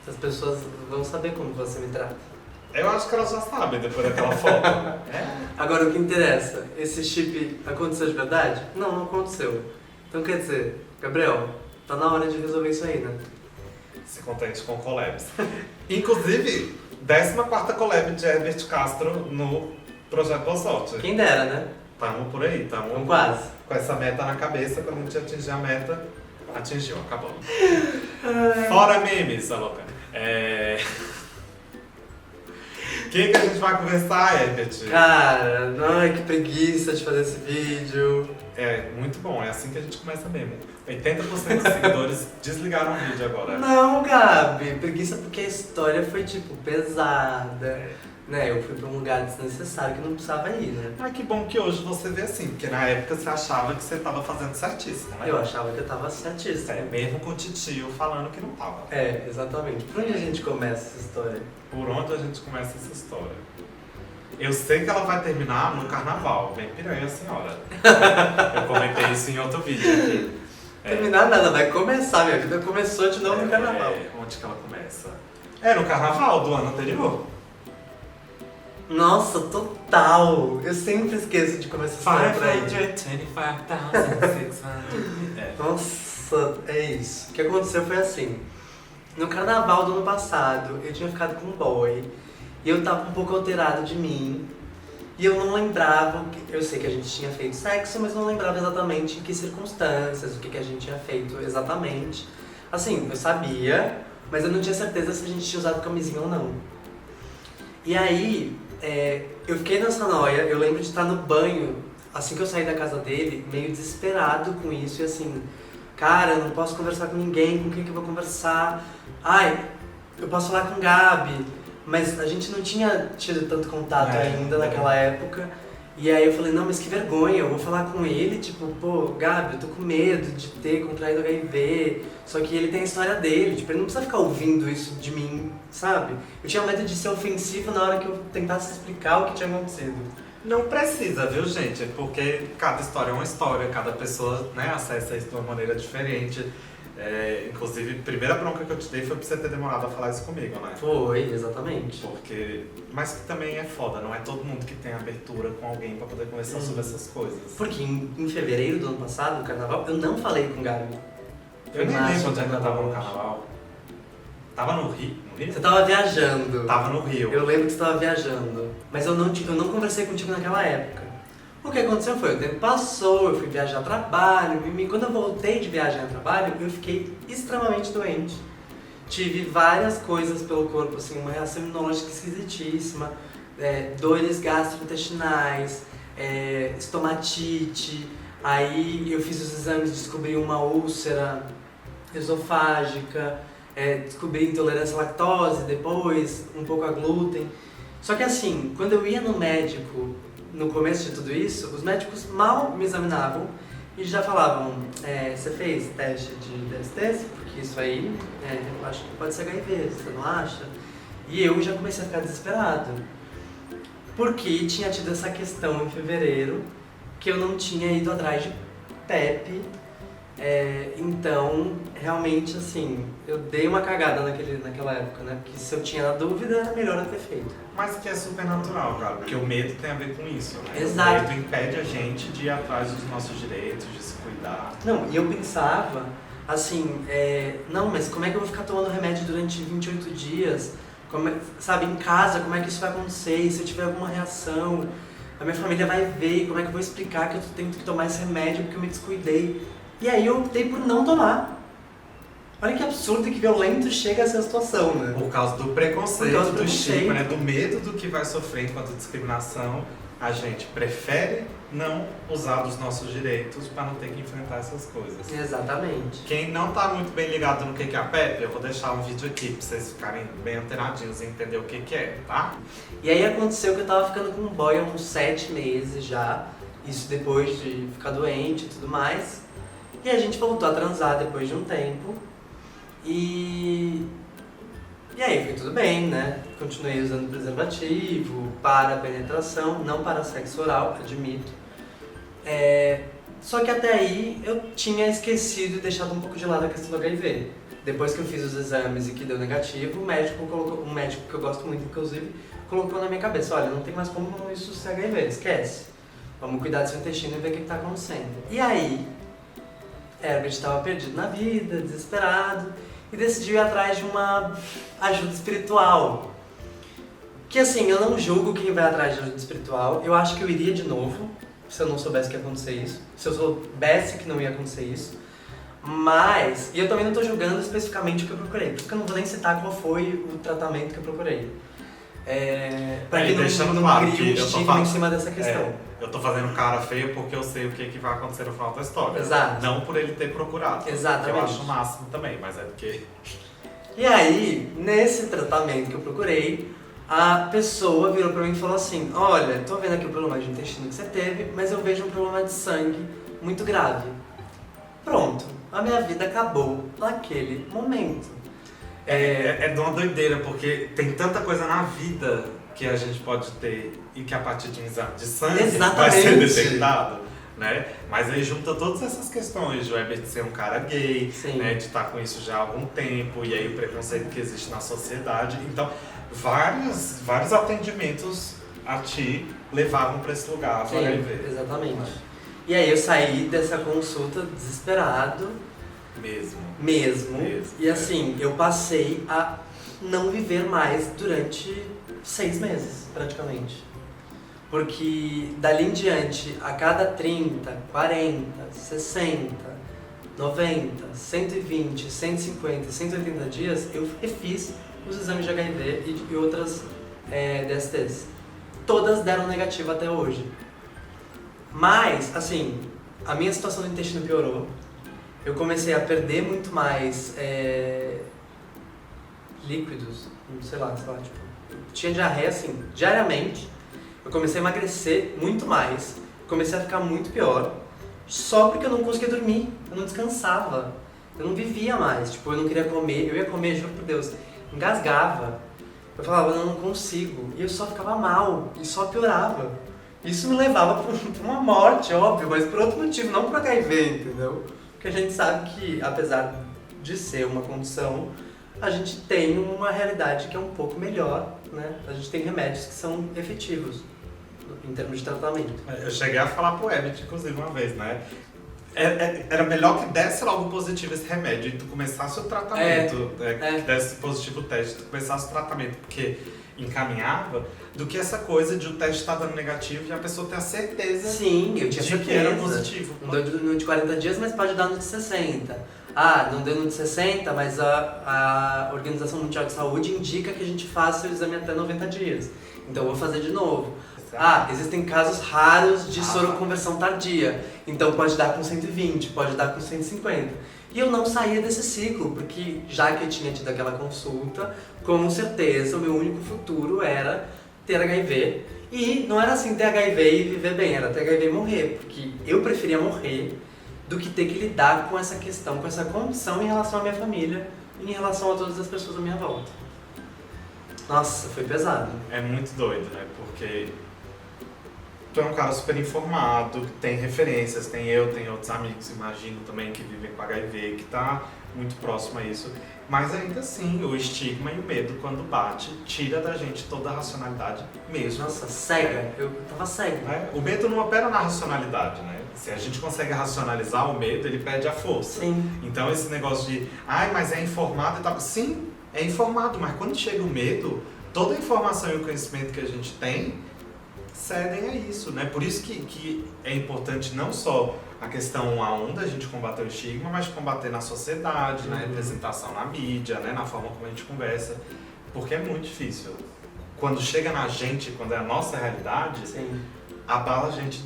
As pessoas vão saber como você me trata. Eu acho que elas já sabem depois daquela foto. Agora, o que interessa? Esse chip aconteceu de verdade? Não, não aconteceu. Então quer dizer, Gabriel, tá na hora de resolver isso aí, né? Se contente com collabs. Inclusive, 14ª collab de Herbert Castro no Projeto Boa Sorte. Quem dera, né? Tamo por aí, Então quase. com essa meta na cabeça. Quando a gente atingir a meta, atingiu, acabou. Fora memes, a louca. Quem que a gente vai conversar, Herbert? Cara, ai, que preguiça de fazer esse vídeo. É muito bom, é assim que a gente começa mesmo. 80% dos seguidores desligaram o vídeo agora. Não, Gabi, preguiça porque a história foi, tipo, pesada. Né, eu fui pra um lugar desnecessário que não precisava ir, né? Ai, que bom que hoje você vê assim, porque na época você achava que você tava fazendo certíssimo, né? Eu achava que eu tava certíssimo. É, mesmo com o titio falando que não tava. É, exatamente. Por onde a gente começa essa história? Por onde a gente começa essa história? Eu sei que ela vai terminar no carnaval, bem piranha a senhora. Eu comentei isso em outro vídeo aqui. Terminar nada, vai começar, minha vida começou de novo no carnaval. Onde que ela começa? É no carnaval do ano anterior. Nossa, total! Eu sempre esqueço de começar a história por aí. 525,600. Nossa, é isso. O que aconteceu foi assim. No carnaval do ano passado, eu tinha ficado com um boy. E eu tava um pouco alterado de mim. E eu não lembrava, eu sei que a gente tinha feito sexo, mas não lembrava exatamente em que circunstâncias, o que a gente tinha feito exatamente. Assim, eu sabia, mas eu não tinha certeza se a gente tinha usado camisinha ou não. E aí, eu fiquei nessa noia, eu lembro de estar no banho, assim que eu saí da casa dele, meio desesperado com isso, e assim, cara, eu não posso conversar com ninguém, com quem que eu vou conversar? Ai, eu posso falar com o Gabi, mas a gente não tinha tido tanto contato ainda naquela época. E aí eu falei, não, mas que vergonha, eu vou falar com ele, tipo, pô, Gabi, eu tô com medo de ter contraído HIV, só que ele tem a história dele, tipo, ele não precisa ficar ouvindo isso de mim, sabe? Eu tinha medo de ser ofensivo na hora que eu tentasse explicar o que tinha acontecido. Não precisa, viu, gente? Porque cada história é uma história, cada pessoa, né, acessa isso de uma maneira diferente. Inclusive, a primeira bronca que eu te dei foi pra você ter demorado a falar isso comigo, né? Foi, exatamente. Mas que também é foda, não é todo mundo que tem abertura com alguém pra poder conversar sobre essas coisas. Porque em fevereiro do ano passado, no carnaval, eu não falei com o Gabi. Eu nem lembro onde é que eu tava no carnaval. Tava no Rio? Você tava viajando. Tava no Rio. Eu lembro que você tava viajando. Mas eu não conversei contigo naquela época. O que aconteceu foi, o tempo passou, eu fui viajar a trabalho, e quando eu voltei de viajar a trabalho, eu fiquei extremamente doente. Tive várias coisas pelo corpo, assim, uma reação imunológica esquisitíssima, dores gastrointestinais, estomatite, aí eu fiz os exames e descobri uma úlcera esofágica, descobri intolerância à lactose depois, um pouco a glúten. Só que assim, quando eu ia no médico, no começo de tudo isso, os médicos mal me examinavam e já falavam, você fez teste de DST? Porque isso aí, eu acho que pode ser HIV, você não acha? E eu já comecei a ficar desesperado. Porque tinha tido essa questão em fevereiro, que eu não tinha ido atrás de PEP. Então, realmente, assim, eu dei uma cagada naquela época, né? Porque se eu tinha na dúvida, era melhor eu ter feito. Mas que é super natural, cara, porque o medo tem a ver com isso, né? Exato. O medo impede a gente de ir atrás dos nossos direitos, de se cuidar. Não, e eu pensava, assim, não, mas como é que eu vou ficar tomando remédio durante 28 dias? Sabe, em casa, como é que isso vai acontecer? E se eu tiver alguma reação, a minha família vai ver, como é que eu vou explicar que eu tenho que tomar esse remédio porque eu me descuidei? E aí eu optei por não tomar. Olha que absurdo e que violento chega essa situação, né? Por causa do preconceito, Por causa do estigma, né? Do medo do que vai sofrer enquanto discriminação, a gente prefere não usar dos nossos direitos para não ter que enfrentar essas coisas. Exatamente. Quem não tá muito bem ligado no que é a PEP, eu vou deixar um vídeo aqui pra vocês ficarem bem antenadinhos e entender o que é, tá? E aí aconteceu que eu tava ficando com um boy há uns 7 meses já, isso depois de ficar doente e tudo mais. E a gente voltou a transar depois de um tempo. E aí foi tudo bem, né? Continuei usando preservativo para penetração, não para sexo oral, admito. Só que até aí eu tinha esquecido e deixado um pouco de lado a questão do HIV. Depois que eu fiz os exames e que deu negativo, o médico colocou, um médico que eu gosto muito, inclusive, colocou na minha cabeça, olha, não tem mais como isso ser HIV, esquece. Vamos cuidar do seu intestino e ver o que está acontecendo. E aí, Herbert estava perdido na vida, desesperado, e decidiu ir atrás de uma ajuda espiritual. Que assim, eu não julgo quem vai atrás de ajuda espiritual, eu acho que eu iria de novo, se eu não soubesse que ia acontecer isso, se eu soubesse que não ia acontecer isso. Mas, e eu também não estou julgando especificamente o que eu procurei, porque eu não vou nem citar qual foi o tratamento que eu procurei. Pra que não crie um estigma em cima dessa questão. Eu tô fazendo cara feia porque eu sei o que vai acontecer no final da história. Exato. Não por ele ter procurado. Exatamente. Eu acho o máximo também, mas é porque... E aí, nesse tratamento que eu procurei, a pessoa virou pra mim e falou assim, olha, tô vendo aqui o problema de intestino que você teve, mas eu vejo um problema de sangue muito grave. Pronto, a minha vida acabou naquele momento. É de uma doideira, porque tem tanta coisa na vida que a gente pode ter e que a partir de um exame de sangue vai ser detectado, né? Mas aí junta todas essas questões de o Herbert ser um cara gay, né? De estar com isso já há algum tempo, e aí o preconceito que existe na sociedade. Então, vários atendimentos a ti levavam para esse lugar, sim, exatamente. E aí eu saí dessa consulta desesperado. Mesmo. E assim, eu passei a não viver mais durante 6 meses, praticamente. Porque dali em diante, a cada 30, 40, 60, 90, 120, 150, 180 dias, eu refiz os exames de HIV e outras DSTs. Todas deram negativo até hoje. Mas, assim, a minha situação do intestino piorou. Eu comecei a perder muito mais líquidos, sei lá, tipo, tinha diarreia assim, diariamente. Eu comecei a emagrecer muito mais, comecei a ficar muito pior, só porque eu não conseguia dormir, eu não descansava, eu não vivia mais, tipo, eu não queria comer, eu ia comer, juro por Deus, engasgava, eu falava, eu não consigo, e eu só ficava mal, e só piorava. Isso me levava pra uma morte, óbvio, mas por outro motivo, não por HIV, entendeu? Porque a gente sabe que, apesar de ser uma condição, a gente tem uma realidade que é um pouco melhor, né? A gente tem remédios que são efetivos em termos de tratamento. Eu cheguei a falar pro Herbert, inclusive, uma vez, né? Era melhor que desse logo positivo esse remédio e tu começasse o tratamento, que desse positivo o teste, tu começasse o tratamento, porque encaminhava, do que essa coisa de o teste estar dando negativo e a pessoa ter a certeza, sim, eu tinha de certeza que era positivo. Não deu no de 40 dias, mas pode dar no de 60. Ah, não deu no de 60, mas a Organização Mundial de Saúde indica que a gente faça o exame até 90 dias. Então eu vou fazer de novo. Ah, existem casos raros de soroconversão tardia. Então pode dar com 120, pode dar com 150. E eu não saía desse ciclo, porque já que eu tinha tido aquela consulta, com certeza o meu único futuro era ter HIV. E não era assim ter HIV e viver bem, era ter HIV e morrer, porque eu preferia morrer do que ter que lidar com essa questão, com essa condição em relação à minha família e em relação a todas as pessoas à minha volta. Nossa, foi pesado. É muito doido, né? Porque tu é um cara super informado, que tem referências, tem outros amigos, imagino também, que vivem com HIV, que tá muito próximo a isso. Mas ainda assim, o estigma e o medo, quando bate, tira da gente toda a racionalidade mesmo. Nossa, cega. Eu tava cego. O medo não opera na racionalidade, né? Se a gente consegue racionalizar o medo, ele perde a força. Sim. Então esse negócio de, mas é informado e tal. Sim, é informado, mas quando chega o medo, toda a informação e o conhecimento que a gente tem cedem a isso, né? Por isso que é importante não só a questão 1 a 1 da gente combater o estigma, mas combater na sociedade, na representação na mídia, né? Na forma como a gente conversa, porque é muito difícil. Quando chega na gente, quando é a nossa realidade, sim, abala a gente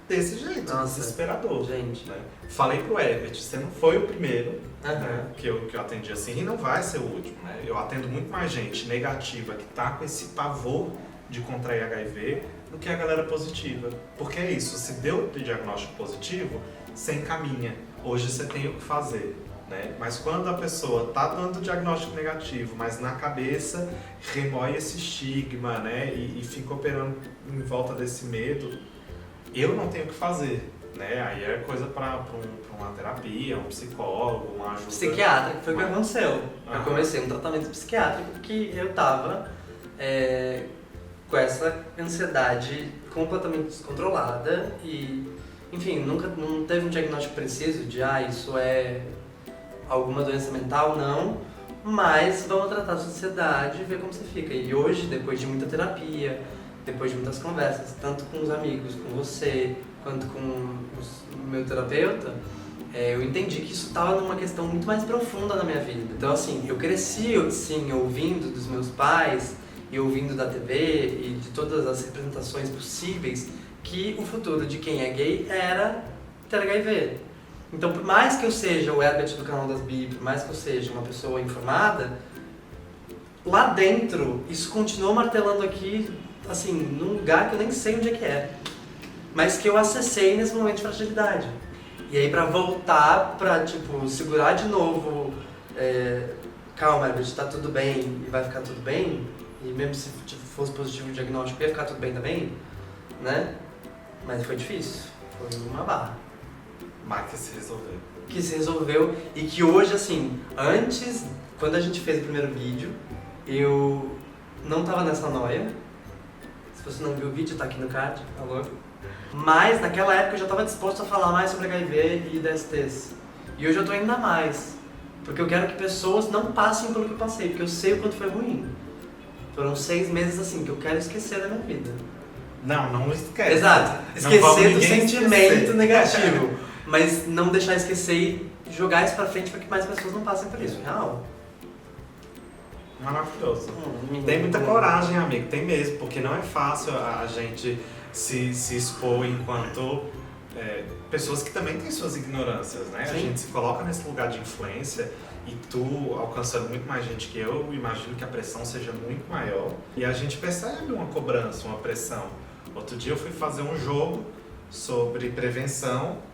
desse jeito, desesperador. Gente. Né? Falei pro Herbert, você não foi o primeiro né, que eu atendi assim, e não vai ser o último. Né? Eu atendo muito mais gente negativa que tá com esse pavor de contrair HIV do que a galera positiva. Porque é isso, se deu o diagnóstico positivo, você encaminha. Hoje você tem o que fazer. Né? Mas quando a pessoa tá dando o diagnóstico negativo, mas na cabeça remoe esse estigma, né? E fica operando em volta desse medo, eu não tenho o que fazer. né? Aí é coisa pra uma terapia, um psicólogo, uma ajuda. Psiquiatra, que foi o que aconteceu. Eu Aham. comecei um tratamento psiquiátrico porque eu tava com essa ansiedade completamente descontrolada e, enfim, não teve um diagnóstico preciso de isso é alguma doença mental, não, mas vamos tratar a sua ansiedade e ver como você fica. E hoje, depois de muita terapia, depois de muitas conversas, tanto com os amigos, com você, quanto com o meu terapeuta, eu entendi que isso estava numa questão muito mais profunda na minha vida. Então, assim, eu cresci, sim, ouvindo dos meus pais e ouvindo da TV e de todas as representações possíveis que o futuro de quem é gay era ter HIV. Então, por mais que eu seja o Herbert do canal das Bi, por mais que eu seja uma pessoa informada, lá dentro, isso continuou martelando aqui, assim, num lugar que eu nem sei onde é que é, mas que eu acessei nesse momento de fragilidade. E aí, pra voltar, pra, tipo, segurar de novo, calma, Herbert, tá tudo bem e vai ficar tudo bem, e mesmo se fosse positivo o diagnóstico, ia ficar tudo bem também, né? Mas foi difícil, foi uma barra. Mas que se resolveu. Que se resolveu e que hoje, assim, antes, quando a gente fez o primeiro vídeo, eu não tava nessa noia. Se você não viu o vídeo, tá aqui no card, alô. Mas naquela época eu já tava disposto a falar mais sobre HIV e DSTs. E hoje eu tô ainda mais. Porque eu quero que pessoas não passem pelo que eu passei, porque eu sei o quanto foi ruim. Foram 6 meses assim, que eu quero esquecer da minha vida. Não esquece. Exato, Não vamos esquecer do ninguém sentimento esquecer. negativo. Mas não deixar esquecer e jogar isso pra frente para que mais pessoas não passem por isso. Real. Maravilhoso. Tem muita coragem, amigo, tem mesmo, porque não é fácil a gente se expor enquanto pessoas que também têm suas ignorâncias, né? Sim. A gente se coloca nesse lugar de influência e tu alcançando muito mais gente que eu imagino que a pressão seja muito maior e a gente percebe uma cobrança, uma pressão. Outro dia eu fui fazer um jogo sobre prevenção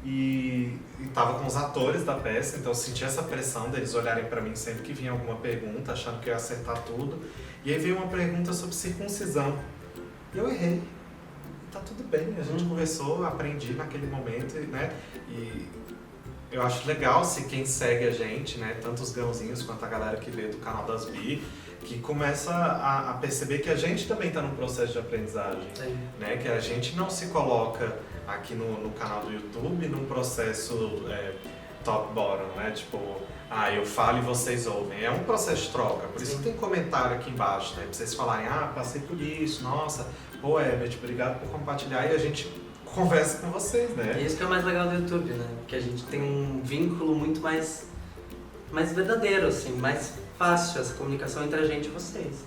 e tava com os atores da peça, então eu senti essa pressão deles olharem pra mim sempre que vinha alguma pergunta, achando que eu ia acertar tudo. E aí veio uma pergunta sobre circuncisão. E eu errei. E tá tudo bem, a gente conversou, aprendi naquele momento, né? E eu acho legal se quem segue a gente, né, tanto os gãozinhos quanto a galera que veio do canal das Bi, que começa a perceber que a gente também está num processo de aprendizagem, né? Que a gente não se coloca aqui no canal do YouTube num processo top-bottom, né? Tipo, eu falo e vocês ouvem. É um processo de troca, por isso que tem comentário aqui embaixo, né? Pra vocês falarem, passei por isso, nossa, pô, Herbert, obrigado por compartilhar, e a gente conversa com vocês, né? E isso que é o mais legal do YouTube, né? Porque a gente tem um vínculo muito mais verdadeiro, assim, mais fácil, essa comunicação entre a gente e vocês.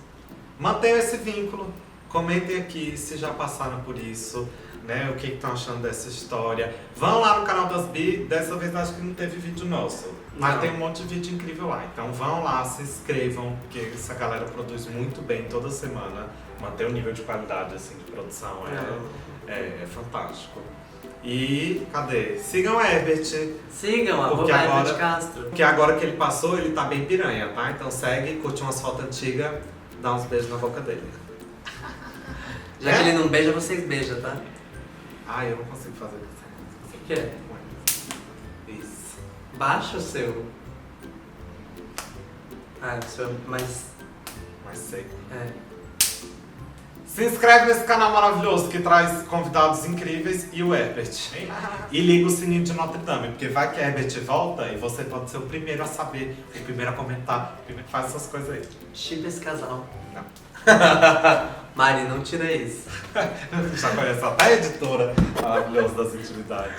Mantenham esse vínculo, comentem aqui se já passaram por isso, né? O que estão achando dessa história. Vão lá no canal das Bi, dessa vez acho que não teve vídeo nosso, mas tem um monte de vídeo incrível lá. Então vão lá, se inscrevam, porque essa galera produz muito bem toda semana. Manter o nível de qualidade assim, de produção é fantástico. E cadê? Sigam o Herbert. Sigam, porque Herbert Castro. Porque agora que ele passou, ele tá bem piranha, tá? Então segue, curte umas fotos antigas, dá uns beijos na boca dele. Já que ele não beija, vocês beijam, tá? Eu não consigo fazer isso. O quê? Isso. Baixa o seu. O seu é mais... Mais seco. Se Se inscreve nesse canal maravilhoso que traz convidados incríveis e o Herbert. E liga o sininho de Notre Dame, porque vai que Herbert volta e você pode ser o primeiro a saber, o primeiro a comentar, o primeiro faz essas coisas aí. Chipa esse casal. Não. Mari, não tira isso. Já conhece até a editora maravilhosa das intimidades.